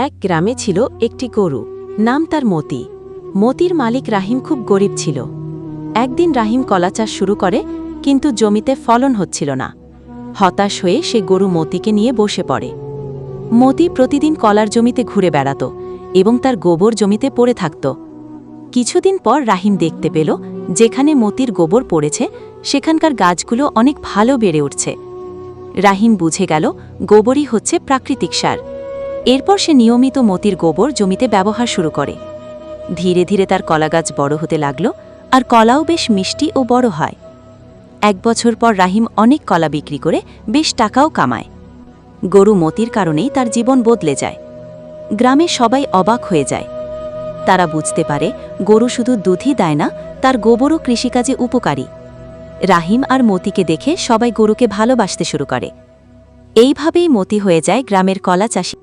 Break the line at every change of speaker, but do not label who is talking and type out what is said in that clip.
এক গ্রামে ছিল একটি গরু, নাম তার মতি। মতির মালিক রাহিম খুব গরিব ছিল। একদিন রাহিম কলা চাষ শুরু করে, কিন্তু জমিতে ফলন হচ্ছিল না। হতাশ হয়ে সে গরু মতিকে নিয়ে বসে পড়ে। মতি প্রতিদিন কলার জমিতে ঘুরে বেড়াত এবং তার গোবর জমিতে পড়ে থাকত। কিছুদিন পর রাহিম দেখতে পেল, যেখানে মতির গোবর পড়েছে সেখানকার গাছগুলো অনেক ভালো বেড়ে উঠছে। রাহিম বুঝে গেল গোবরই হচ্ছে প্রাকৃতিক সার। এরপর সে নিয়মিত মতির গোবর জমিতে ব্যবহার শুরু করে। ধীরে ধীরে তার কলাগাছ বড় হতে লাগল, আর কলাও বেশ মিষ্টি ও বড় হয়। 1 বছর পর রাহিম অনেক কলা বিক্রি করে বেশ টাকাও কামায়। গরু মতির কারণেই তার জীবন বদলে যায়। গ্রামে সবাই অবাক হয়ে যায়। তারা বুঝতে পারে গরু শুধু দুধই দেয় না, তার গোবরও কৃষিকাজে উপকারী। রাহিম আর মতিকে দেখে সবাই গরুকে ভালোবাসতে শুরু করে। এইভাবেই মতি হয়ে যায় গ্রামের কলা চাষী।